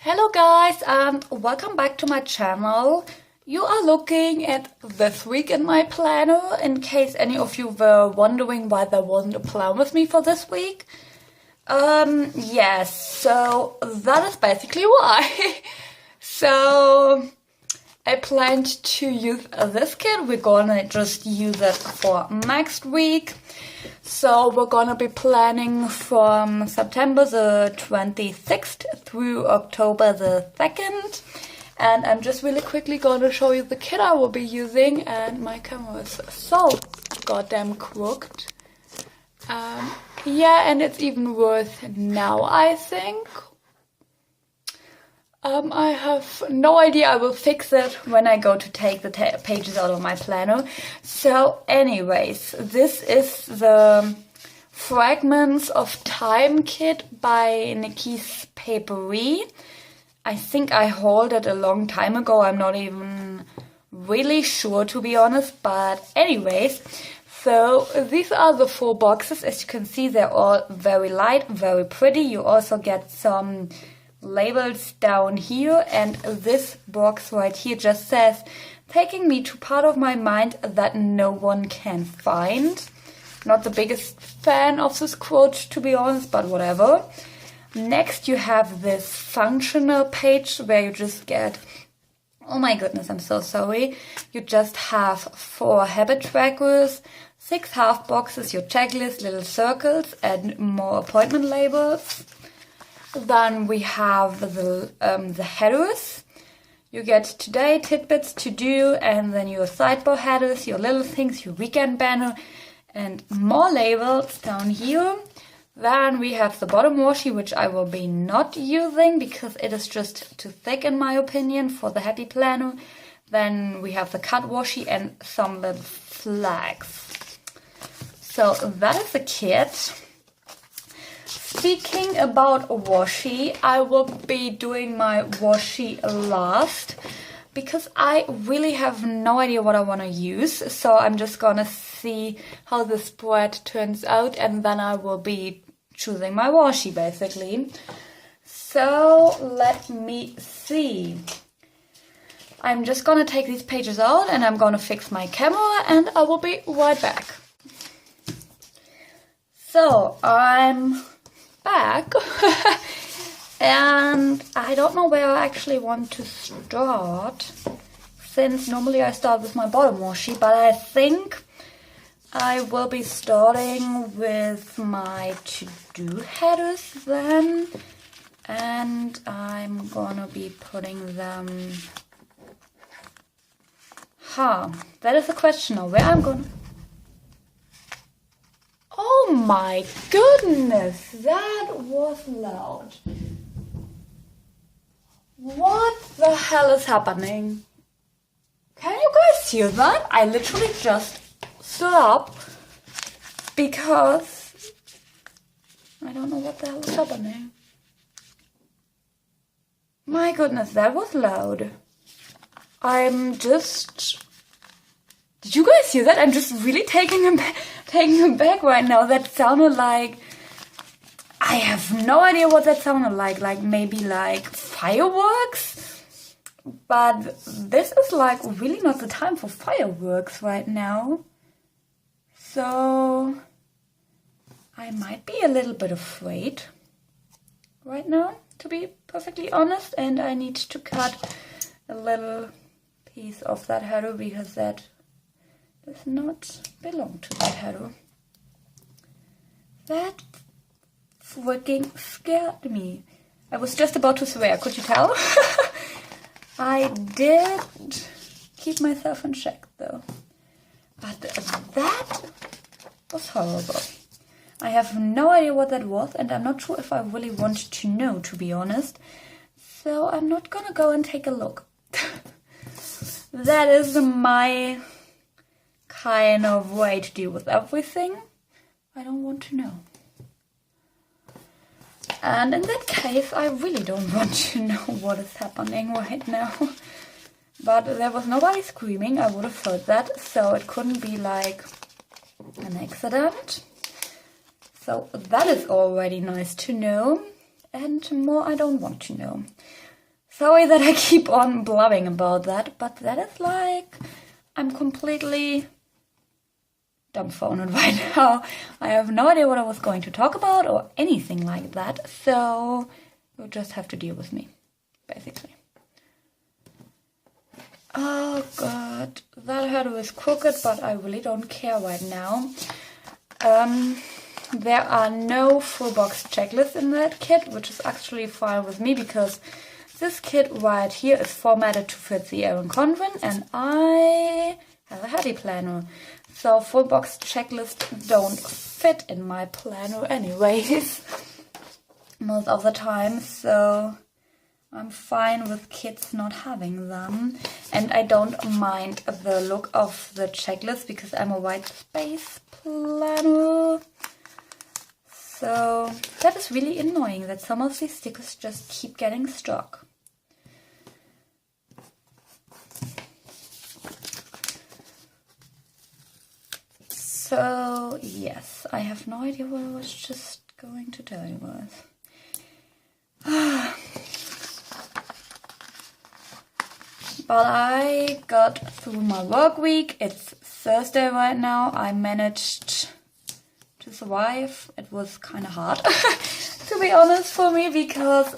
Hello guys, welcome back to my channel. You are looking at this week in my planner, in case any of you were wondering why there wasn't a plan with me for this week. Yes, so that is basically why. So I planned to use this kit. We're gonna just use it for next week. So we're gonna be planning from September the 26th through October the 2nd. And I'm just really quickly gonna show you the kit I will be using, and my camera is so goddamn crooked. Yeah, and it's even worse now, I think. I have no idea. I will fix it when I go to take the pages out of my planner. So anyways, this is the Fragments of Time kit by nikithpaperie. I think I hauled it a long time ago. I'm not even really sure, to be honest. But anyways, so these are the 4 boxes. As you can see, they're all very light, very pretty. You also get some labels down here, and this box right here just says, taking me to part of my mind that no one can find. Not the biggest fan of this quote, to be honest, but whatever. Next you have this functional page where you just get, oh my goodness, I'm so sorry, you just have 4 habit trackers, 6 half boxes, your checklist, little circles, and more appointment labels. Then we have the headers. You get today, tidbits, to do, and then your sidebar headers, your little things, your weekend banner, and more labels down here. Then we have the bottom washi, which I will be not using because it is just too thick in my opinion for the happy planner. Then we have the cut washi and some little flags. So that is the kit. Speaking about washi, I will be doing my washi last because I really have no idea what I want to use. So I'm just gonna see how the spread turns out, and then I will be choosing my washi basically. So let me see. I'm just gonna take these pages out and I'm gonna fix my camera, and I will be right back. So I'm back and I don't know where I actually want to start, since normally I start with my bottom washi, but I think I will be starting with my to-do headers then, and I'm gonna be putting them, that is the question now, where I'm gonna. Oh my goodness, that was loud. What the hell is happening? Can you guys hear that? I literally just stood up because I don't know what the hell is happening. My goodness, that was loud. Did you guys hear that? I'm just really taking them back right now. That sounded like, I have no idea what that sounded like maybe like fireworks, but this is like really not the time for fireworks right now. So I might be a little bit afraid right now, to be perfectly honest, and I need to cut a little piece of that header because that does not belong to that header. That freaking scared me. I was just about to swear, could you tell? I did keep myself in check though. But that was horrible. I have no idea what that was, and I'm not sure if I really want to know, to be honest. So I'm not gonna go and take a look. That is my kind of way to deal with everything. I don't want to know. And in that case, I really don't want to know what is happening right now. But there was nobody screaming, I would have heard that, so it couldn't be like an accident. So that is already nice to know, and more I don't want to know. Sorry that I keep on blabbing about that, but that is like, I'm completely dumbfounded right now. I have no idea what I was going to talk about or anything like that, so you'll just have to deal with me, basically. Oh god, that head was crooked, but I really don't care right now. There are no full box checklists in that kit, which is actually fine with me because this kit right here is formatted to fit the Erin Condren and I have a heavy planner. So full box checklists don't fit in my planner anyways, most of the time, so I'm fine with kits not having them. And I don't mind the look of the checklist because I'm a white space planner. So that is really annoying that some of these stickers just keep getting stuck. So yes, I have no idea what I was just going to tell you guys. But I got through my work week. It's Thursday right now. I managed to survive. It was kind of hard, to be honest, for me, because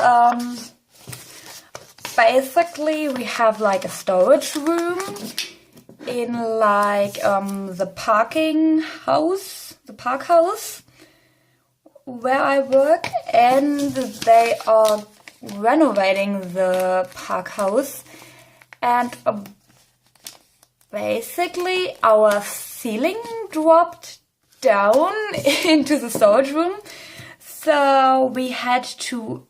basically we have like a storage room in like the park house where I work, and they are renovating the park house, and basically our ceiling dropped down into the storage room, so we had to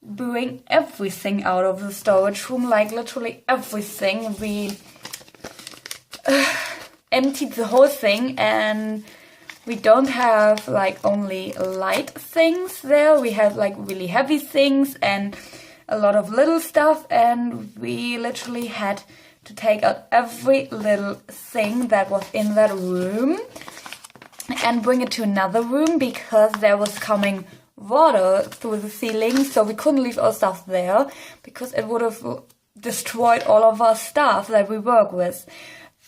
bring everything out of the storage room, like literally everything. We emptied the whole thing, and we don't have like only light things there. We have like really heavy things and a lot of little stuff, and we literally had to take out every little thing that was in that room and bring it to another room because there was coming water through the ceiling, so we couldn't leave our stuff there because it would have destroyed all of our stuff that we work with.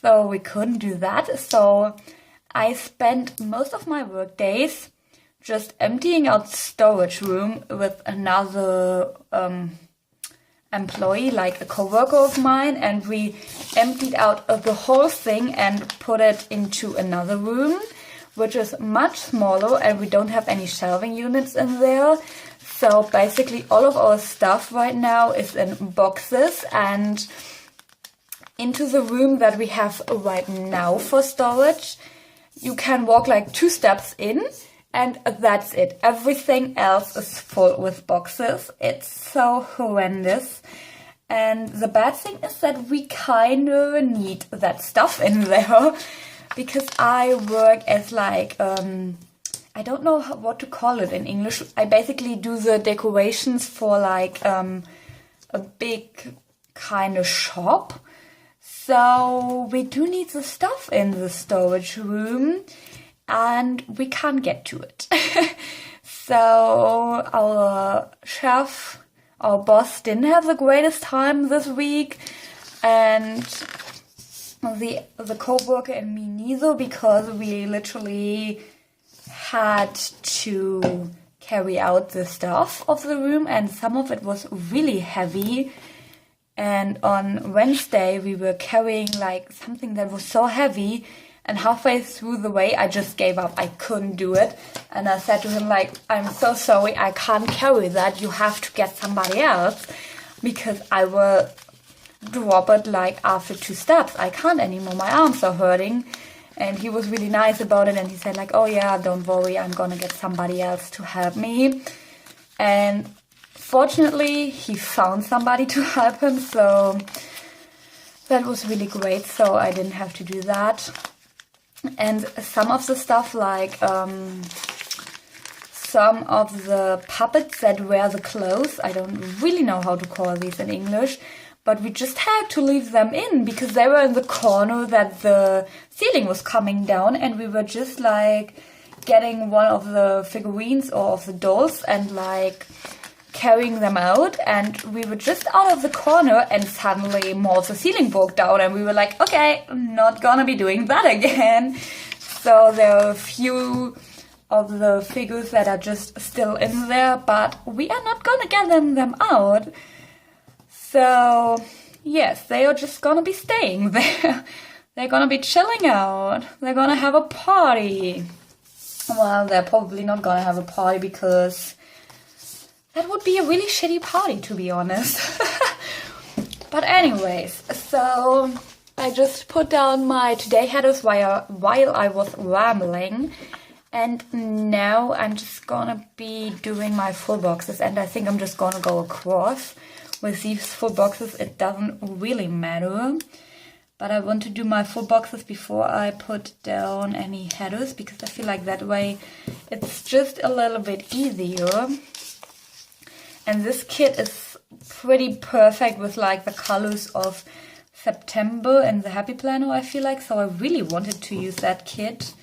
So we couldn't do that. So I spent most of my work days just emptying out the storage room with another employee, like a co-worker of mine, and we emptied out the whole thing and put it into another room, which is much smaller, and we don't have any shelving units in there. So basically all of our stuff right now is in boxes, and into the room that we have right now for storage, you can walk like 2 steps in, and that's it. Everything else is full with boxes. It's so horrendous. And the bad thing is that we kind of need that stuff in there because I work as like, I don't know what to call it in English. I basically do the decorations for like a big kind of shop. So we do need the stuff in the storage room, and we can't get to it. So our chef, our boss, didn't have the greatest time this week, and the co-worker and me neither, because we literally had to carry out the stuff of the room, and some of it was really heavy. And on Wednesday we were carrying like something that was so heavy, and halfway through the way I just gave up. I couldn't do it, and I said to him like, I'm so sorry, I can't carry that, you have to get somebody else, because I will drop it like after 2 steps. I can't anymore, my arms are hurting. And he was really nice about it, and he said like, oh yeah, don't worry, I'm gonna get somebody else to help me. And fortunately, he found somebody to help him, so that was really great, so I didn't have to do that. And some of the stuff, like some of the puppets that wear the clothes, I don't really know how to call these in English, but we just had to leave them in because they were in the corner that the ceiling was coming down, and we were just like getting one of the figurines or of the dolls and like carrying them out, and we were just out of the corner and suddenly more of the ceiling broke down, and we were like, okay, I'm not gonna be doing that again. So there are a few of the figures that are just still in there, but we are not gonna get them out. So yes, they are just gonna be staying there. They're gonna be chilling out. They're gonna have a party. Well, they're probably not gonna have a party because that would be a really shitty party, to be honest. But anyways, so I just put down my today headers while I was rambling. And now I'm just gonna be doing my full boxes, and I think I'm just gonna go across with these full boxes. It doesn't really matter, but I want to do my full boxes before I put down any headers, because I feel like that way it's just a little bit easier. And this kit is pretty perfect with like the colors of September and the Happy Planner, I feel like. So I really wanted to use that kit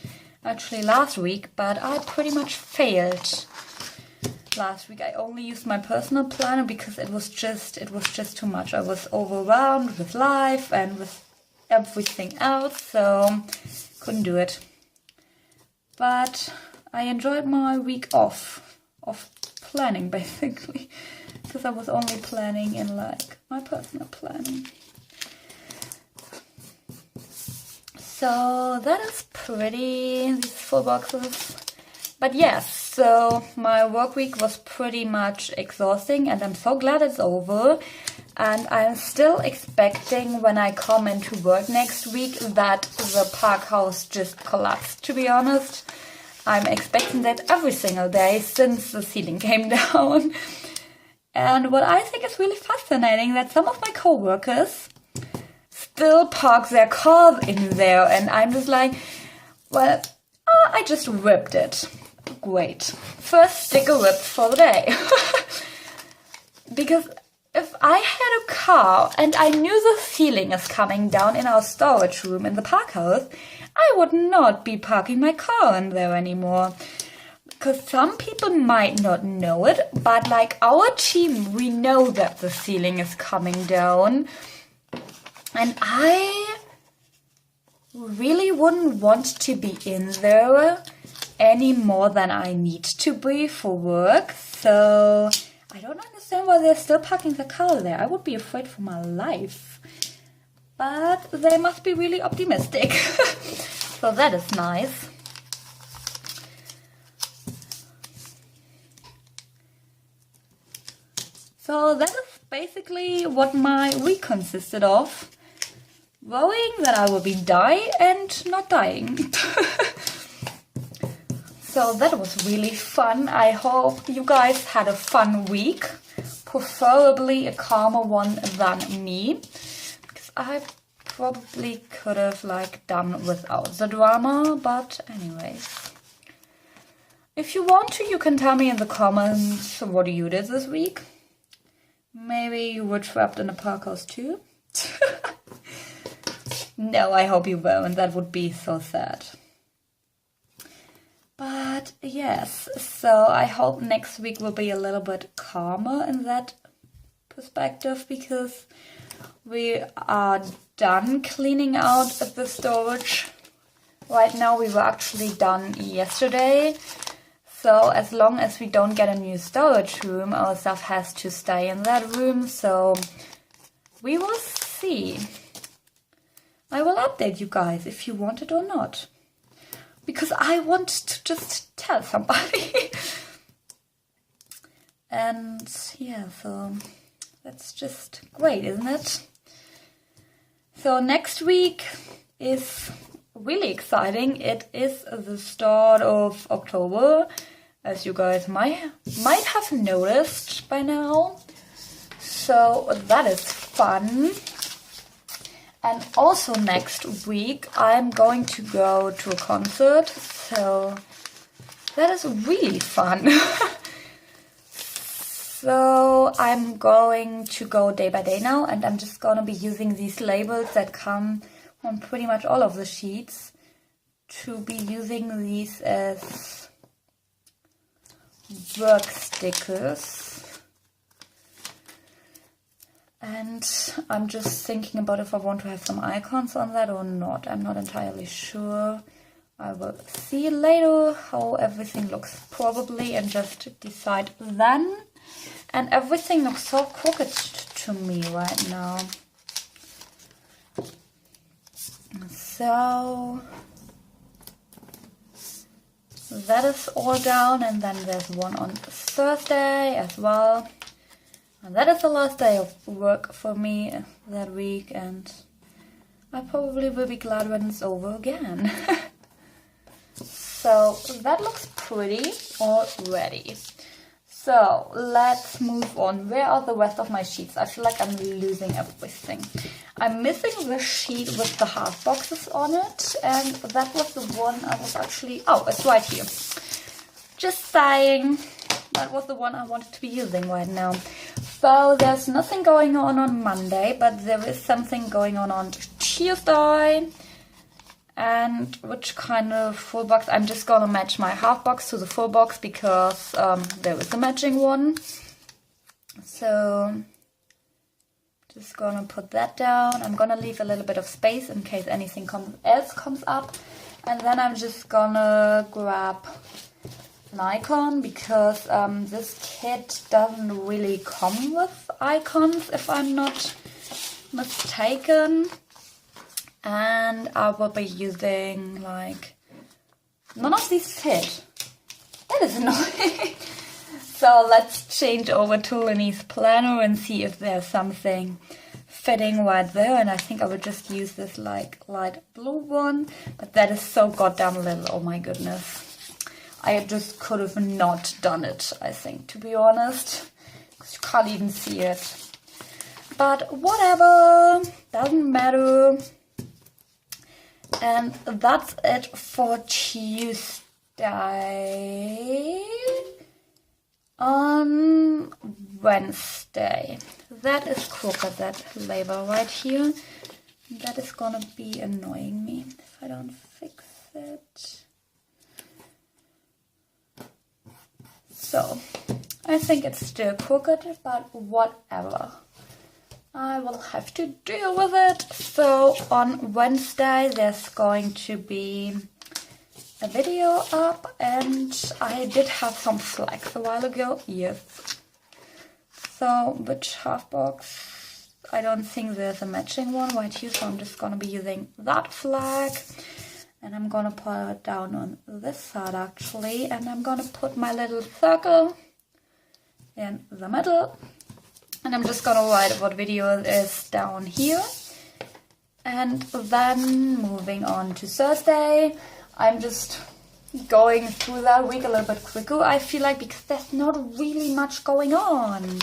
actually last week, but I pretty much failed. Last week I only used my personal planner because it was just too much. I was overwhelmed with life and with everything else, so couldn't do it. But I enjoyed my week off of planning, basically, because I was only planning in like my personal planning. So that is pretty, these full boxes. But yes, so my work week was pretty much exhausting, and I'm so glad it's over. And I'm still expecting when I come into work next week that the park house just collapsed, to be honest. I'm expecting that every single day since the ceiling came down. And what I think is really fascinating, that some of my co-workers still park their cars in there, and I'm just like, well, I just ripped it. Great. First sticker ripped for the day. Because if I had a car and I knew the ceiling is coming down in our storage room in the park house, I would not be parking my car in there anymore. Because some people might not know it, but like our team, we know that the ceiling is coming down. And I really wouldn't want to be in there any more than I need to be for work. So I don't understand why they're still parking the car there. I would be afraid for my life. But they must be really optimistic. So that is nice. So that is basically what my week consisted of. Worrying that I will be dying and not dying. So that was really fun. I hope you guys had a fun week. Preferably a calmer one than me. Because I probably could have like done without the drama. But anyways. If you want to, you can tell me in the comments what you did this week. Maybe you were trapped in a park house too. No, I hope you weren't. That would be so sad. But yes, so I hope next week will be a little bit calmer in that perspective, because we are done cleaning out the storage. Right now we were actually done yesterday. So as long as we don't get a new storage room, our stuff has to stay in that room. So we will see. I will update you guys if you want it or not. Because I want to just tell somebody. And yeah, so that's just great, isn't it? So next week is really exciting. It is the start of October, as you guys might have noticed by now. So that is fun. And also next week I'm going to go to a concert, so that is really fun. So I'm going to go day by day now, and I'm just going to be using these labels that come on pretty much all of the sheets, to be using these as work stickers. And I'm just thinking about if I want to have some icons on that or not. I'm not entirely sure. I will see later how everything looks probably and just decide then. And everything looks so crooked to me right now. So that is all down, and then there's one on Thursday as well. And that is the last day of work for me that week, and I probably will be glad when it's over again. So that looks pretty already. So let's move on. Where are the rest of my sheets? I feel like I'm losing everything. I'm missing the sheet with the half boxes on it, and that was the one I was actually... Oh, it's right here. Just saying, that was the one I wanted to be using right now. So there's nothing going on Monday, but there is something going on Tuesday. And which kind of full box? I'm just gonna match my half box to the full box because there is a matching one. So just gonna put that down. I'm gonna leave a little bit of space in case anything else comes up. And then I'm just gonna grab an icon because this kit doesn't really come with icons if I'm not mistaken. And I will be using, like, none of these fit. That is annoying. So let's change over to linniz planner and see if there's something fitting right there. And I think I would just use this, like, light blue one. But that is so goddamn little, oh my goodness. I just could have not done it, I think, to be honest. Because you can't even see it. But whatever, doesn't matter. And that's it for Tuesday. On Wednesday. That is crooked, that label right here. That is gonna be annoying me if I don't fix it. So, I think it's still crooked, but whatever. I will have to deal with it. So on Wednesday there's going to be a video up, and I did have some flags a while ago. Yes. So which half box? I don't think there's a matching one right here, so I'm just gonna be using that flag. And I'm gonna put it down on this side actually, and I'm gonna put my little circle in the middle. And I'm just gonna write what video is down here. And then moving on to Thursday, I'm just going through that week a little bit quicker, I feel like, because there's not really much going on,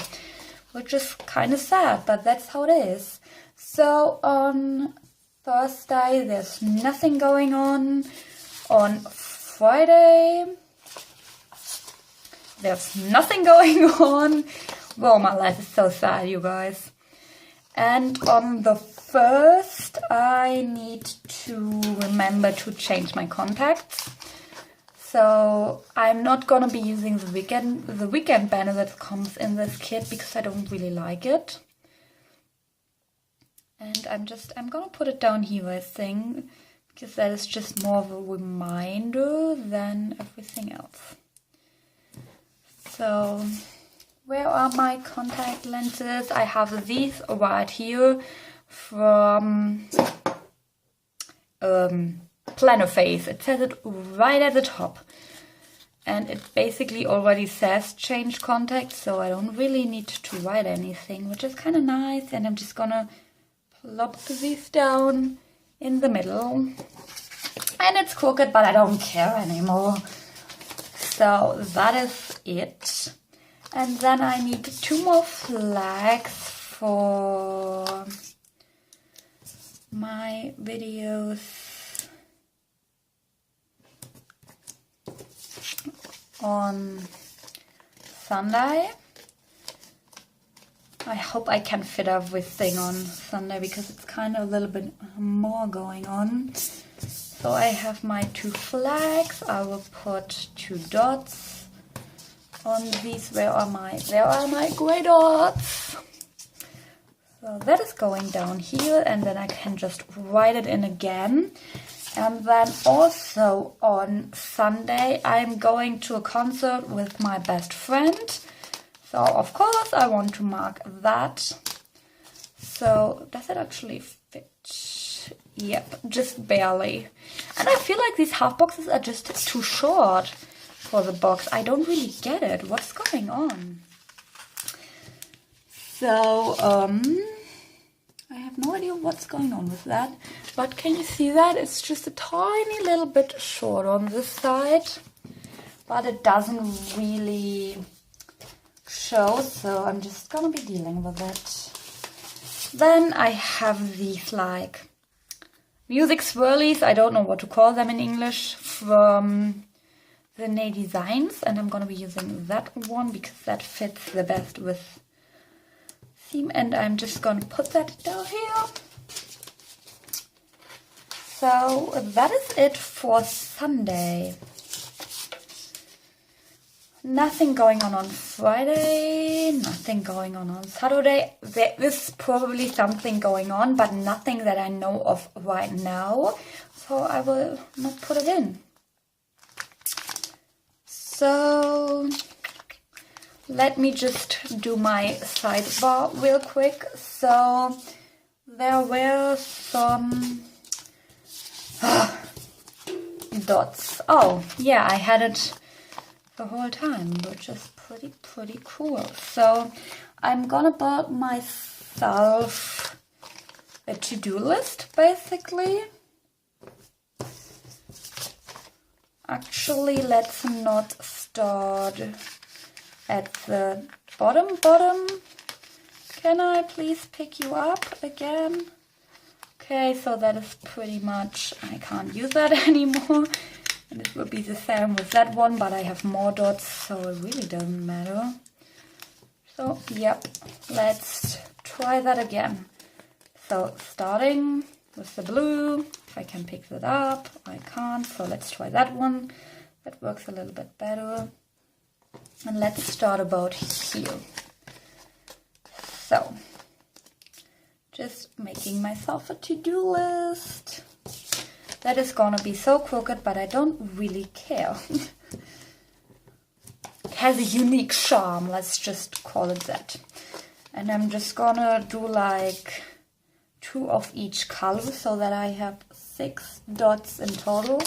which is kind of sad, but that's how it is. So on Thursday, there's nothing going on. On Friday, there's nothing going on. Whoa, my life is so sad, you guys. And on the 1st, I need to remember to change my contacts. So I'm not gonna be using the weekend banner that comes in this kit because I don't really like it. And I'm gonna put it down here, I think, because that is just more of a reminder than everything else. So where are my contact lenses? I have these right here from Plannerface. It says it right at the top. And it basically already says change contact, so I don't really need to write anything, which is kind of nice. And I'm just gonna plop these down in the middle. And it's crooked, but I don't care anymore. So that is it. And then I need 2 more flags for my videos on Sunday. I hope I can fit everything on Sunday because it's kind of a little bit more going on. So I have my 2 flags. I will put 2 dots on these. Where are my gray dots? So that is going down here, and then I can just write it in again. And then also on Sunday, I'm going to a concert with my best friend. So of course I want to mark that. So does it actually fit? Yep, just barely. And I feel like these half boxes are just too short for the box. I don't really get it. What's going on? So, I have no idea what's going on with that. But can you see that? It's just a tiny little bit short on this side. But it doesn't really show, so I'm just gonna be dealing with it. Then I have these like music swirlies, I don't know what to call them in English, from thenaydesigns, and I'm gonna be using that one because that fits the best with theme, and I'm just gonna put that down here. So that is it for Sunday. Nothing going on Friday, nothing going on Saturday. There is probably something going on, but nothing that I know of right now. So I will not put it in. So let me just do my sidebar real quick. So there were some dots. Oh, yeah, I had it the whole time, which is pretty cool. So I'm gonna build myself a to-do list, basically. Actually, let's not start at the bottom. Can I please pick you up again? Okay, so that is pretty much, I can't use that anymore. And it will be the same with that one, but I have more dots, so it really doesn't matter. So, yep, let's try that again. So, starting with the blue, if I can pick that up, I can't, so let's try that one. That works a little bit better. And let's start about here. So, just making myself a to-do list. That is gonna be so crooked, but I don't really care. It has a unique charm, let's just call it that. And I'm just gonna do like 2 of each color so that I have 6 dots in total.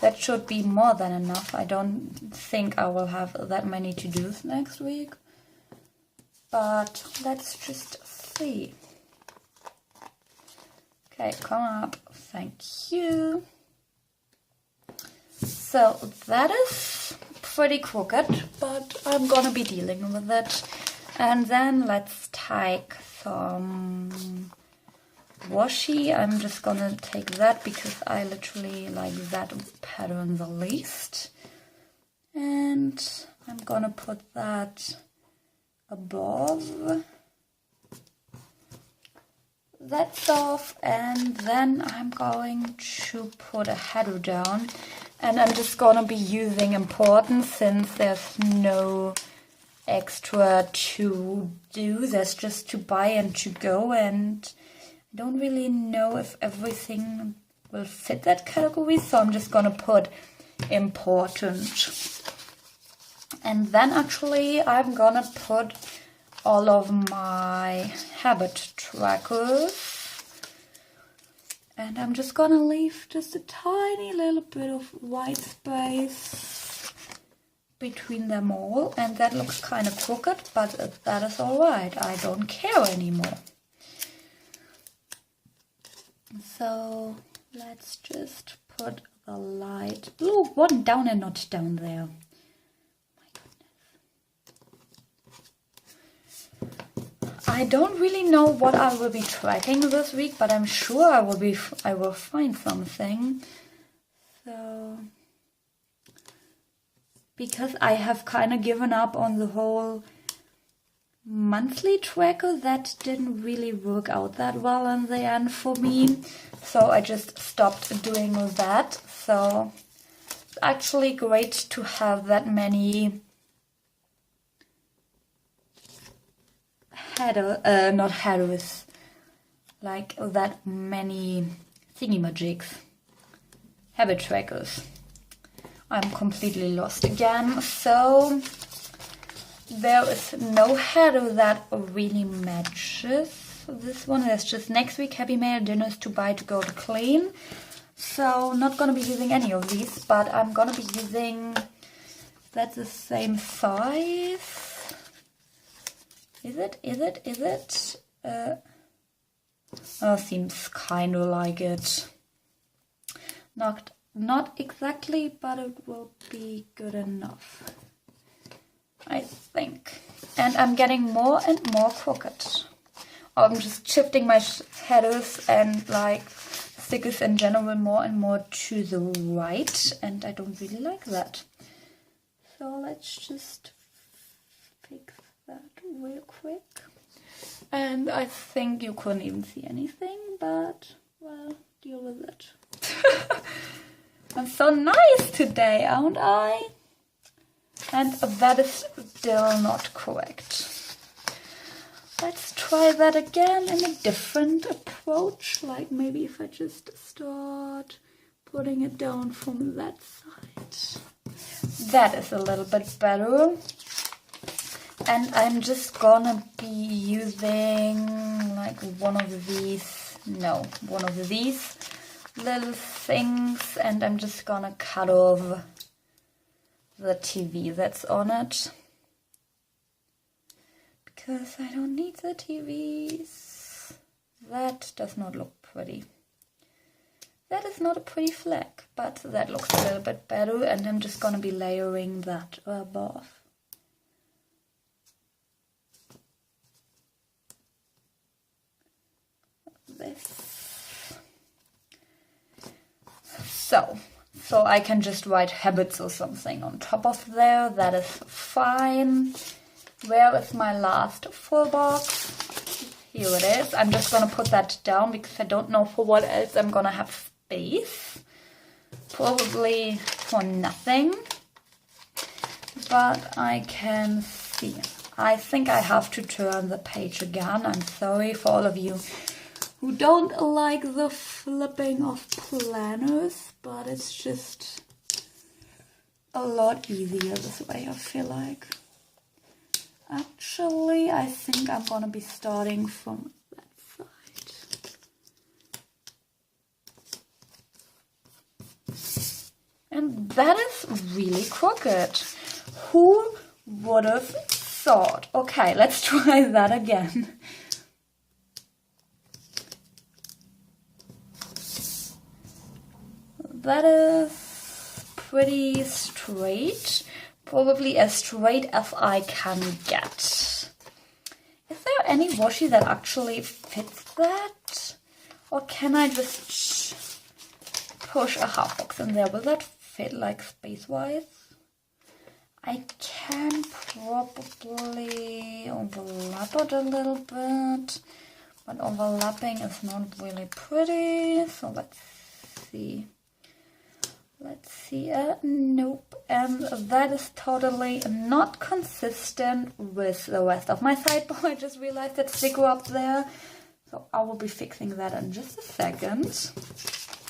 That should be more than enough. I don't think I will have that many to-dos next week. But let's just see. Okay, come up. Thank you. So that is pretty crooked, but I'm gonna be dealing with it. And then let's take some washi. I'm just gonna take that because I literally like that pattern the least. And I'm gonna put that above that stuff, and then I'm going to put a header down, and I'm just gonna be using important since there's no extra to do. There's just to buy and to go, and I don't really know if everything will fit that category, so I'm just gonna put important. And then actually I'm gonna put all of my habit trackers, and I'm just gonna leave just a tiny little bit of white space between them all, and that looks kind of crooked, but that is alright. I don't care anymore. So let's just put the light blue one down and not down there. I don't really know what I will be tracking this week, but I'm sure I will find something. So, because I have kind of given up on the whole monthly tracker, that didn't really work out that well in the end for me. So I just stopped doing that. So it's actually great to have that many not headers, like that many thingy-majigs, habit trackers. I'm completely lost again. So there is no header that really matches this one. There's just next week, happy mail, dinners to buy, to go, to clean. So not gonna be using any of these, but I'm gonna be using, that's the same size. Is it? Oh, seems kind of like it. Not exactly, but it will be good enough, I think. And I'm getting more and more crooked. I'm just shifting my headers and like stickers in general more and more to the right, and I don't really like that. So let's just fix that real quick. And I think you couldn't even see anything, but well, deal with it. I'm so nice today, aren't I? And that is still not correct. Let's try that again in a different approach. Like maybe if I just start putting it down from that side. That is a little bit better. And I'm just gonna be using like one of these little things, and I'm just gonna cut off the TV that's on it. Because I don't need the TVs. That does not look pretty. That is not a pretty flag, but that looks a little bit better, and I'm just gonna be layering that above. This. So I can just write habits or something on top of there. That is fine. Where is my last full box? Here it is. I'm just gonna put that down because I don't know for what else I'm gonna have space. Probably for nothing. But I can see. I think I have to turn the page again. I'm sorry for all of you who don't like the flipping of planners, but it's just a lot easier this way, I feel like. Actually, I think I'm gonna be starting from that side. And that is really crooked. Who would have thought? Okay, let's try that again. That is pretty straight. Probably as straight as I can get. Is there any washi that actually fits that? Or can I just push a half box in there? Will that fit like space-wise? I can probably overlap it a little bit. But overlapping is not really pretty. So let's see. Nope, and that is totally not consistent with the rest of my sideboard. I just realized that sticker up there, so I will be fixing that in just a second.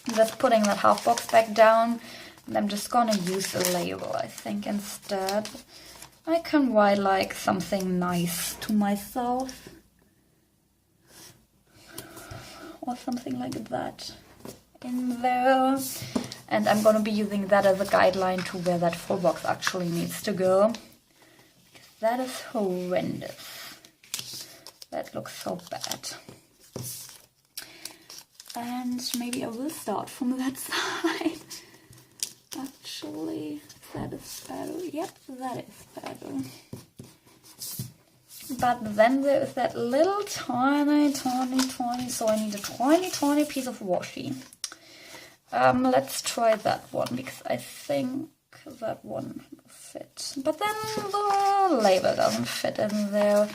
I'm just putting that half box back down, and I'm just gonna use a label, I think, instead. I can write like something nice to myself, or something like that in there. And I'm going to be using that as a guideline to where that full box actually needs to go. Because that is horrendous. That looks so bad. And maybe I will start from that side. Actually, that is better. Yep, that is better. But then there is that little tiny, so I need a tiny piece of washi. Let's try that one, because I think that one will fit. But then the label doesn't fit in there.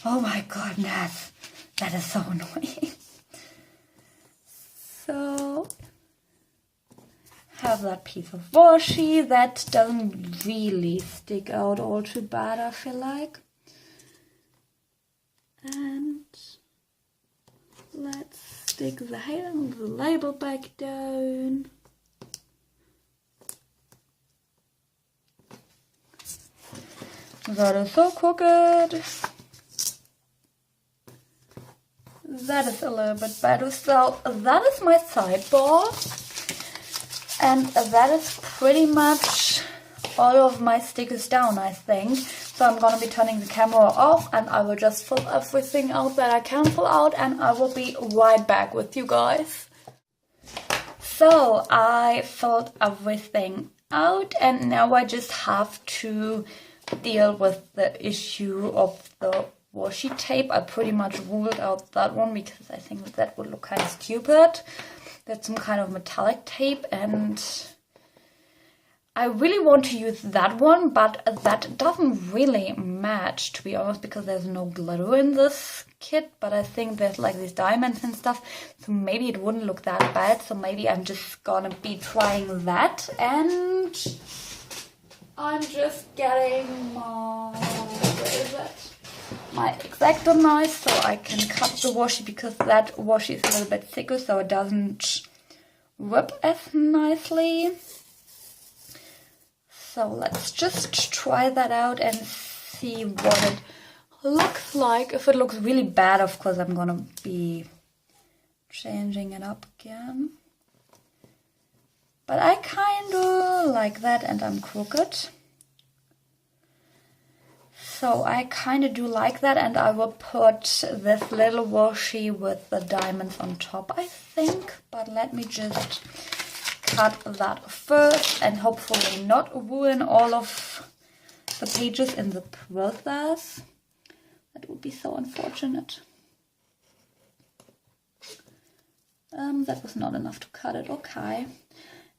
Oh my goodness, that is so annoying. So, have that piece of washi. That doesn't really stick out all too bad, I feel like. And Let's stick the label back down. That is so crooked. That is a little bit better. So that is my sidebar. And that is pretty much all of my stickers down, I think. So I'm gonna be turning the camera off and I will just fill everything out that I can fill out, and I will be right back with you guys. So I filled everything out and now I just have to deal with the issue of the washi tape. I pretty much ruled out that one because I think that would look kind of stupid. That's some kind of metallic tape and I really want to use that one, but that doesn't really match, to be honest, because there's no glitter in this kit, but I think there's like these diamonds and stuff, so maybe it wouldn't look that bad. So maybe I'm just gonna be trying that, and I'm just getting my, where is it? My X-Acto knife so I can cut the washi, because that washi is a little bit thicker so it doesn't rip as nicely. So let's just try that out and see what it looks like. If it looks really bad, of course I'm gonna be changing it up again. But I kinda like that, and I'm crooked. So I kind of do like that, and I will put this little washi with the diamonds on top, I think. But let me just cut that first and hopefully not ruin all of the pages in the process. That would be so unfortunate. That was not enough to cut it, okay.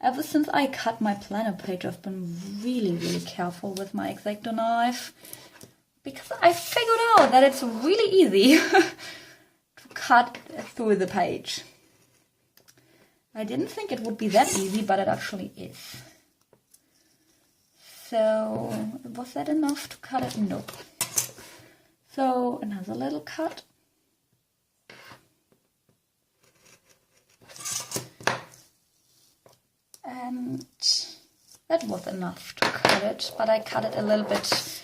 Ever since I cut my planner page, I've been really careful with my X-Acto knife. Because I figured out that it's really easy to cut through the page. I didn't think it would be that easy, but it actually is. So, was that enough to cut it? Nope. So, another little cut. And that was enough to cut it, but I cut it a little bit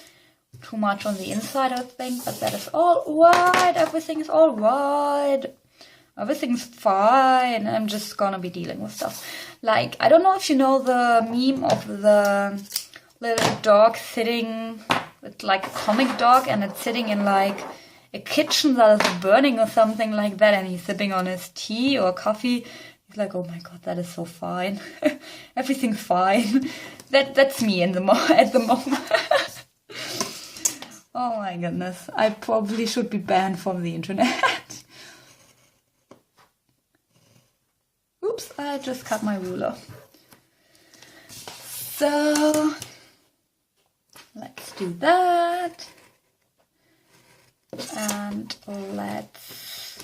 too much on the inside, I think, but that is all right. Everything is all right. Everything's fine. I'm just gonna be dealing with stuff. Like, I don't know if you know the meme of the little dog sitting, it's like a comic dog, and it's sitting in like a kitchen that is burning or something like that, and he's sipping on his tea or coffee. He's like, oh my god, that is so fine. Everything's fine. That's me at the moment. Oh my goodness, I probably should be banned from the internet. Oops, I just cut my ruler. So, let's do that. And let's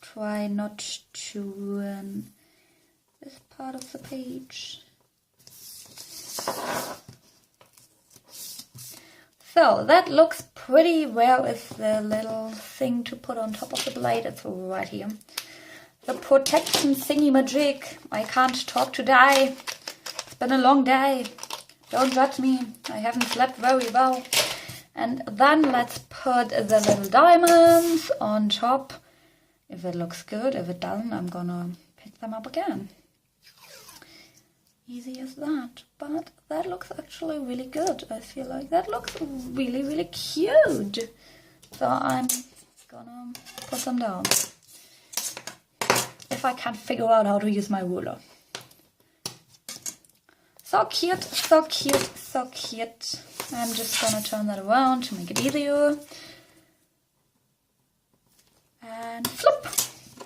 try not to ruin this part of the page. So that looks pretty. Where is the little thing to put on top of the blade? It's right here. The protection thingy magic. I can't talk today. It's been a long day. Don't judge me. I haven't slept very well. And then let's put the little diamonds on top. If it looks good. If it doesn't, I'm gonna pick them up again. Easy as that. But that looks actually really good. I feel like that looks really cute. So I'm gonna put them down. If I can't figure out how to use my ruler. So cute, so cute, so cute. I'm just gonna turn that around to make it easier. And flip.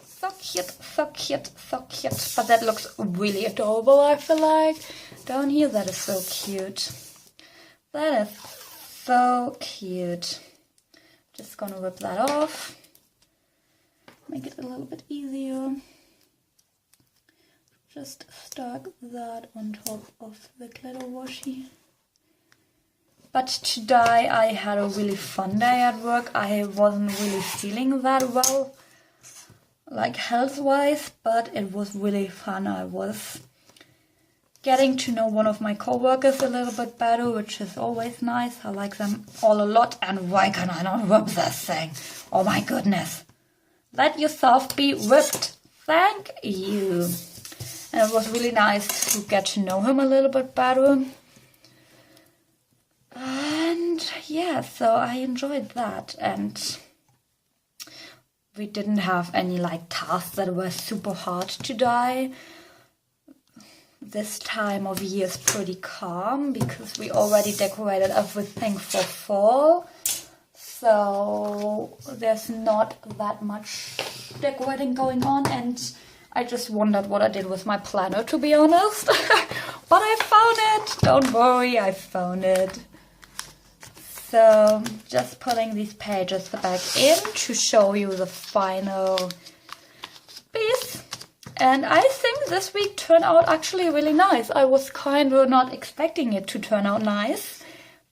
So cute, so cute, so cute. But that looks really adorable, I feel like. Down here, that is so cute. That is so cute. Just gonna rip that off. Make it a little bit easier. Just stuck that on top of the glitter washi. But today I had a really fun day at work. I wasn't really feeling that well. like health-wise, but it was really fun. I was getting to know one of my co-workers a little bit better, which is always nice. I like them all a lot. And why can I not whip this thing? Oh my goodness. Let yourself be whipped. Thank you. And it was really nice to get to know him a little bit better. And yeah, so I enjoyed that. And we didn't have any like tasks that were super hard to dye. This time of year is pretty calm because we already decorated everything for fall. So there's not that much decorating going on, and I just wondered what I did with my planner, to be honest. But I found it! Don't worry, I found it. So just putting these pages back in to show you the final piece. And I think this week turned out actually really nice. I was kind of not expecting it to turn out nice,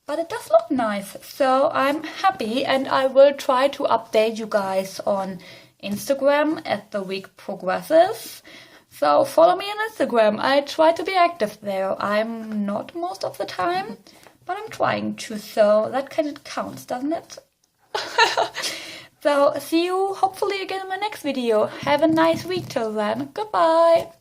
but it does look nice. So I'm happy, and I will try to update you guys on Instagram as the week progresses. So follow me on Instagram. I try to be active there. I'm not most of the time, but I'm trying to, so that kind of counts, doesn't it? So see you hopefully again in my next video. Have a nice week till then. Goodbye.